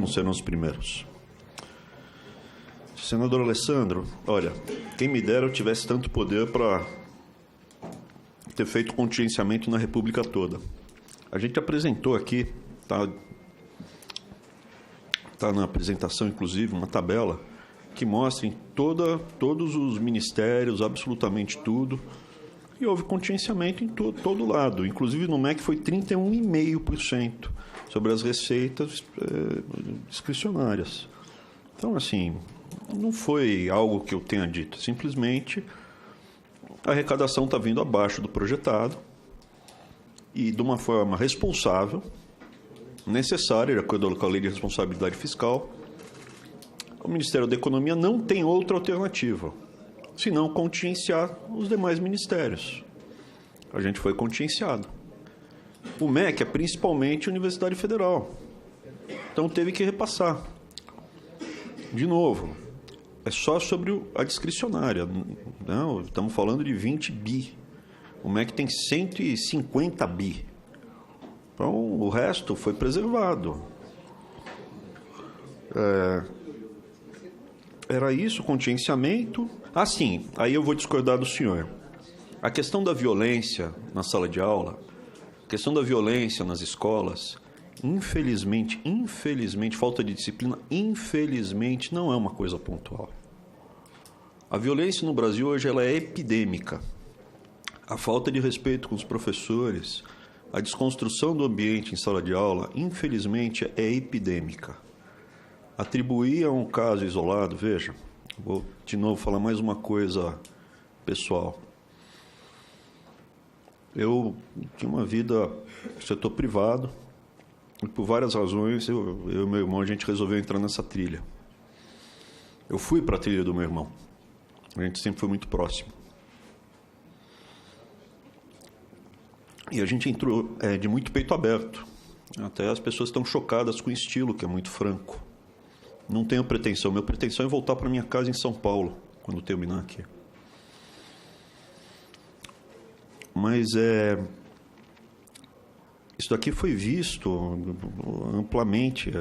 não serão os primeiros. Senador Alessandro, olha, quem me dera eu tivesse tanto poder para ter feito contingenciamento na República toda. A gente apresentou aqui, tá na apresentação, inclusive, uma tabela que mostra em todos os ministérios, absolutamente tudo, e houve contingenciamento em todo lado. Inclusive no MEC foi 31,5% sobre as receitas discricionárias. Então, assim, não foi algo que eu tenha dito. Simplesmente a arrecadação está vindo abaixo do projetado e de uma forma responsável, necessária, de acordo com a Lei de Responsabilidade Fiscal, o Ministério da Economia não tem outra alternativa, senão contingenciar os demais ministérios. A gente foi contingenciado. O MEC é principalmente a Universidade Federal. Então teve que repassar. De novo, é só sobre a discricionária. Não, estamos falando de 20 bi. O MEC tem 150 bi. Então o resto foi preservado. Era isso, contingenciamento. Ah, sim, aí eu vou discordar do senhor. A questão da violência na sala de aula, a questão da violência nas escolas, infelizmente, falta de disciplina, infelizmente, não é uma coisa pontual. A violência no Brasil hoje ela é epidêmica. A falta de respeito com os professores, a desconstrução do ambiente em sala de aula, infelizmente, é epidêmica. Atribuir a um caso isolado, veja, vou de novo falar mais uma coisa pessoal. Eu tinha uma vida no setor privado e por várias razões eu e meu irmão a gente resolveu entrar nessa trilha. Eu fui para a trilha do meu irmão. A gente sempre foi muito próximo. E a gente entrou de muito peito aberto. Até as pessoas estão chocadas com o estilo, que é muito franco. Não tenho pretensão. Minha pretensão é voltar para minha casa em São Paulo, quando terminar aqui. Mas isso daqui foi visto amplamente.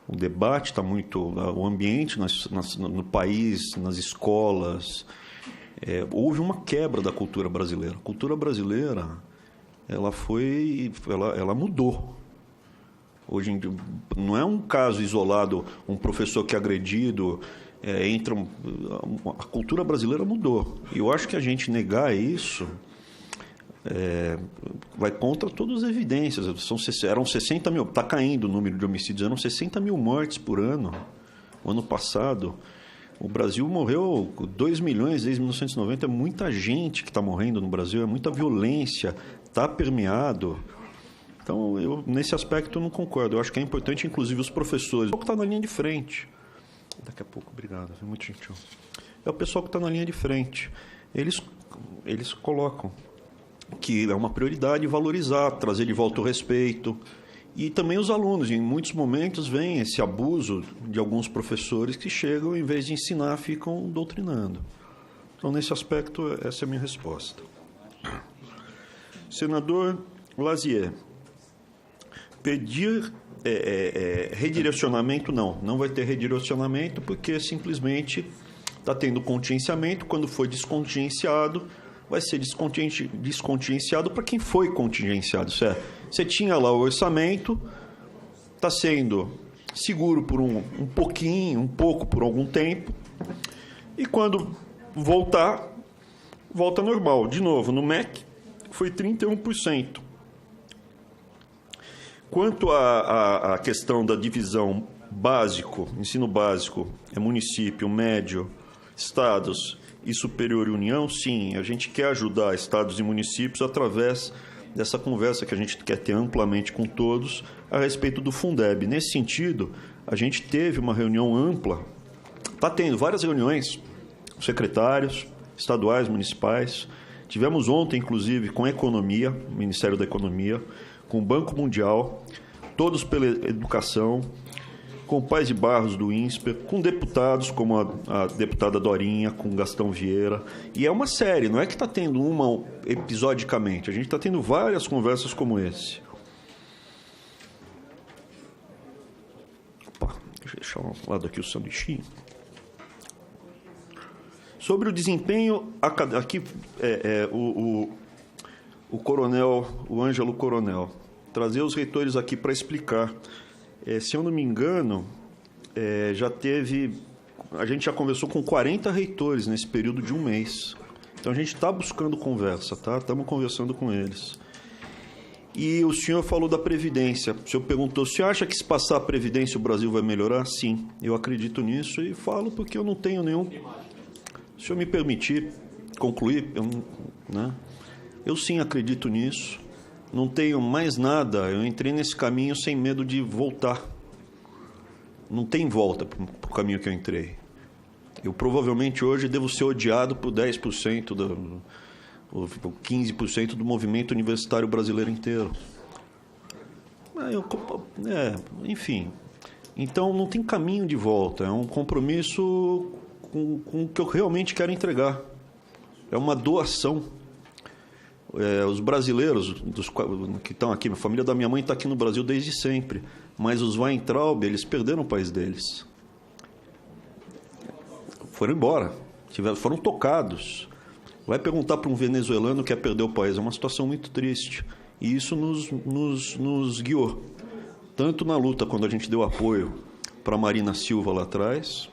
O debate está muito... O ambiente no país, nas escolas... houve uma quebra da cultura brasileira. A cultura brasileira, ela mudou. Hoje não é um caso isolado, um professor que é agredido, a cultura brasileira mudou. E eu acho que a gente negar isso vai contra todas as evidências. Eram 60 mil, está caindo o número de homicídios, eram 60 mil mortes por ano. O ano passado, o Brasil morreu 2 milhões desde 1990, é muita gente que está morrendo no Brasil, é muita violência, está permeado. Então, nesse aspecto, eu não concordo. Eu acho que é importante, inclusive, os professores. O pessoal que está na linha de frente. Daqui a pouco, obrigado. É muito gentil. É o pessoal que está na linha de frente. Eles colocam que é uma prioridade valorizar, trazer de volta o respeito. E também os alunos. Em muitos momentos, vem esse abuso de alguns professores que chegam, em vez de ensinar, ficam doutrinando. Então, nesse aspecto, essa é a minha resposta. Senador Lazier. Pedir redirecionamento, não vai ter redirecionamento, porque simplesmente está tendo contingenciamento. Quando for descontingenciado, vai ser descontingenciado para quem foi contingenciado. Certo? Você tinha lá o orçamento, está sendo seguro por um pouco por algum tempo, e quando volta normal. De novo, no MEC foi 31%. Quanto à questão da divisão ensino básico é município, médio, estados e superior e união, sim, a gente quer ajudar estados e municípios através dessa conversa que a gente quer ter amplamente com todos a respeito do Fundeb. Nesse sentido, a gente teve uma reunião ampla, está tendo várias reuniões com secretários estaduais, municipais. Tivemos ontem, inclusive, com a Economia, Ministério da Economia, com o Banco Mundial, todos pela educação, com o Paz de Barros do INSPER, com deputados como a deputada Dorinha, com o Gastão Vieira. E é uma série, não é que está tendo uma episodicamente, a gente está tendo várias conversas como esse. Opa. deixar ao lado aqui o sanduichinho. Sobre o desempenho, aqui o coronel, o Ângelo Coronel, trazer os reitores aqui para explicar. Se eu não me engano, a gente já conversou com 40 reitores nesse período de um mês. Então, a gente está buscando conversa, tá? Estamos conversando com eles. E o senhor falou da Previdência. O senhor perguntou, se acha que se passar a Previdência o Brasil vai melhorar? Sim, eu acredito nisso e falo porque eu não tenho nenhum... Se o senhor me permitir concluir, eu sim acredito nisso. Não tenho mais nada. Eu entrei nesse caminho sem medo de voltar. Não tem volta para o caminho que eu entrei. Eu provavelmente hoje devo ser odiado por 10%, ou 15% do movimento universitário brasileiro inteiro. Enfim. Então não tem caminho de volta. É um compromisso com o que eu realmente quero entregar. É uma doação. Os brasileiros que estão aqui, a família da minha mãe está aqui no Brasil desde sempre, mas os Weintraub, eles perderam o país deles. Foram embora, foram tocados. Vai perguntar para um venezuelano que quer perder o país, é uma situação muito triste. E isso nos guiou, tanto na luta, quando a gente deu apoio para a Marina Silva lá atrás,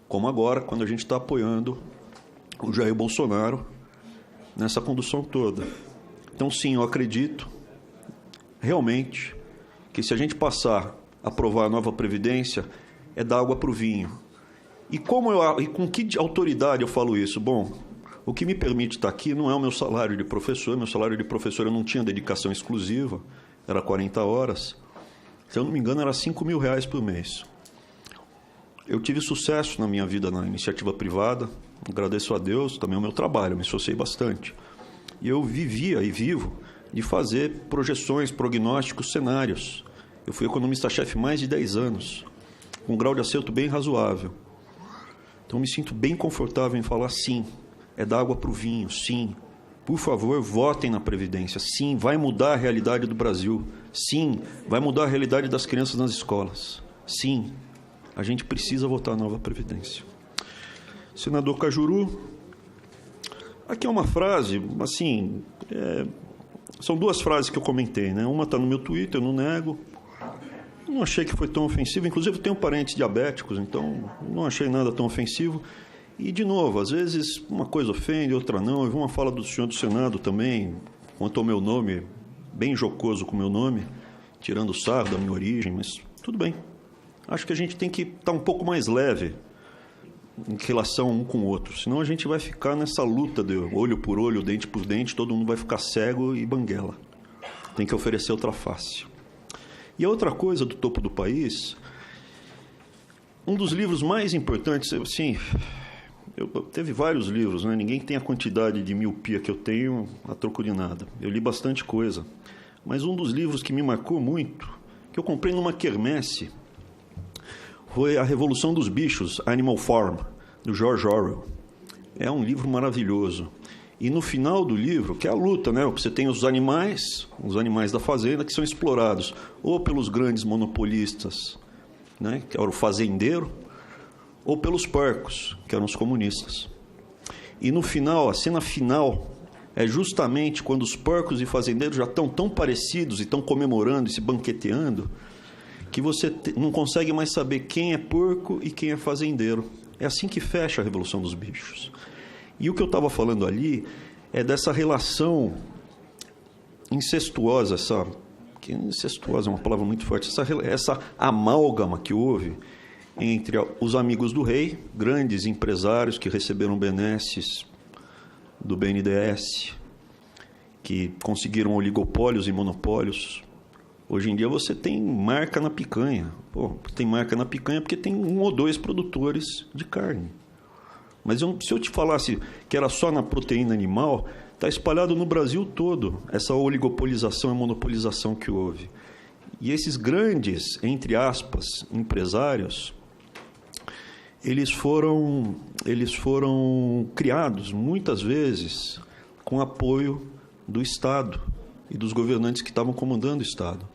como agora, quando a gente está apoiando o Jair Bolsonaro nessa condução toda. Então, sim, eu acredito realmente que se a gente passar a aprovar a nova Previdência, é dar água para o vinho. E com que autoridade eu falo isso? Bom, o que me permite estar aqui não é o meu salário de professor. Meu salário de professor eu não tinha dedicação exclusiva, era 40 horas. Se eu não me engano, era R$5.000 por mês. Eu tive sucesso na minha vida na iniciativa privada, agradeço a Deus, também o meu trabalho, me esforcei bastante. E eu vivia e vivo de fazer projeções, prognósticos, cenários. Eu fui economista-chefe mais de 10 anos, com um grau de acerto bem razoável. Então, me sinto bem confortável em falar sim, é dar água para o vinho, sim. Por favor, votem na Previdência. Sim, vai mudar a realidade do Brasil. Sim, vai mudar a realidade das crianças nas escolas. Sim, a gente precisa votar na nova Previdência. Senador Cajuru, aqui é uma frase, assim, são duas frases que eu comentei, né? Uma está no meu Twitter, eu não nego. Não achei que foi tão ofensivo. Inclusive, eu tenho parentes diabéticos, então não achei nada tão ofensivo. E, de novo, às vezes uma coisa ofende, outra não. Eu vi uma fala do senhor do Senado também, quanto ao meu nome, bem jocoso com o meu nome, tirando o sarro da minha origem, mas tudo bem. Acho que a gente tem que estar um pouco mais leve em relação um com o outro, senão a gente vai ficar nessa luta de olho por olho, dente por dente, todo mundo vai ficar cego e banguela. Tem que oferecer outra face. E a outra coisa do topo do país, um dos livros mais importantes, assim, teve vários livros, né? Ninguém tem a quantidade de miopia que eu tenho a troco de nada. Eu li bastante coisa, mas um dos livros que me marcou muito, que eu comprei numa quermesse, foi A Revolução dos Bichos, Animal Farm, do George Orwell. É um livro maravilhoso. E no final do livro, que é a luta, né? Você tem os animais da fazenda, que são explorados ou pelos grandes monopolistas, né? Que era o fazendeiro, ou pelos porcos, que eram os comunistas. E no final, a cena final, é justamente quando os porcos e fazendeiros já estão tão parecidos e estão comemorando e se banqueteando, que você não consegue mais saber quem é porco e quem é fazendeiro. É assim que fecha a Revolução dos Bichos. E o que eu estava falando ali é dessa relação incestuosa, incestuosa é uma palavra muito forte, essa amálgama que houve entre os amigos do rei, grandes empresários que receberam benesses do BNDES, que conseguiram oligopólios e monopólios. Hoje em dia você tem marca na picanha. Tem marca na picanha porque tem 1 ou 2 produtores de carne. Mas se eu te falasse que era só na proteína animal, está espalhado no Brasil todo essa oligopolização e monopolização que houve. E esses grandes, entre aspas, empresários, eles foram criados, muitas vezes, com apoio do Estado e dos governantes que estavam comandando o Estado.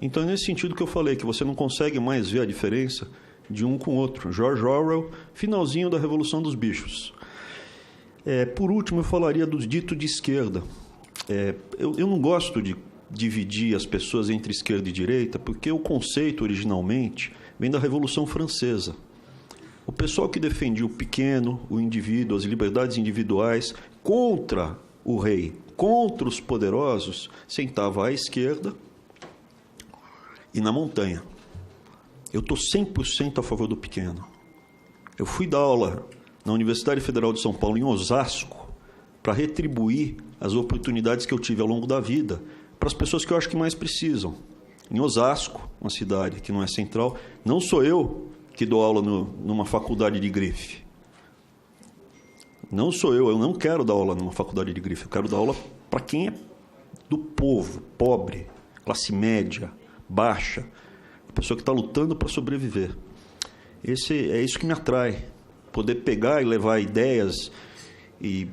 Então, é nesse sentido que eu falei, que você não consegue mais ver a diferença de um com o outro. George Orwell, finalzinho da Revolução dos Bichos. Por último, eu falaria dos ditos de esquerda. Eu não gosto de dividir as pessoas entre esquerda e direita, porque o conceito, originalmente, vem da Revolução Francesa. O pessoal que defendia o pequeno, o indivíduo, as liberdades individuais, contra o rei, contra os poderosos, sentava à esquerda e na montanha. Eu estou 100% a favor do pequeno. Eu fui dar aula na Universidade Federal de São Paulo, em Osasco, para retribuir as oportunidades que eu tive ao longo da vida para as pessoas que eu acho que mais precisam. Em Osasco, uma cidade que não é central, não sou eu que dou aula numa faculdade de grife. Não sou eu não quero dar aula numa faculdade de grife, eu quero dar aula para quem é do povo, pobre, classe média, baixa, a pessoa que está lutando para sobreviver. É isso que me atrai, poder pegar e levar ideias e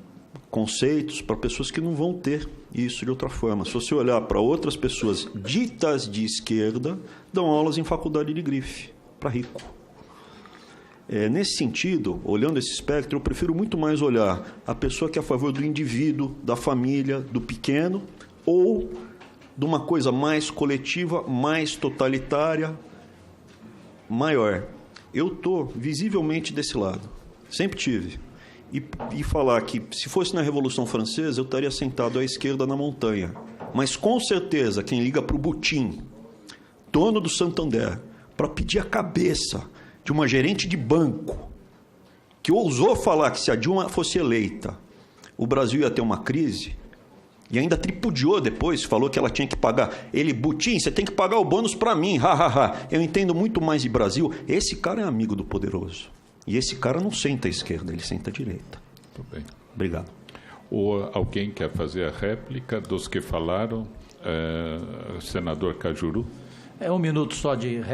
conceitos para pessoas que não vão ter isso de outra forma. Se você olhar para outras pessoas ditas de esquerda, dão aulas em faculdade de grife, para rico. Nesse sentido, olhando esse espectro, eu prefiro muito mais olhar a pessoa que é a favor do indivíduo, da família, do pequeno, ou de uma coisa mais coletiva, mais totalitária, maior. Eu estou visivelmente desse lado. Sempre tive. E falar que, se fosse na Revolução Francesa, eu estaria sentado à esquerda na montanha. Mas, com certeza, quem liga para o Butim, dono do Santander, para pedir a cabeça de uma gerente de banco, que ousou falar que se a Dilma fosse eleita, o Brasil ia ter uma crise, e ainda tripudiou depois, falou que ela tinha que pagar. Ele, Butim, você tem que pagar o bônus para mim, Eu entendo muito mais de Brasil. Esse cara é amigo do poderoso. E esse cara não senta à esquerda, ele senta à direita. Muito bem. Obrigado. Ou alguém quer fazer a réplica dos que falaram? Senador Cajuru. 1 minuto só de réplica.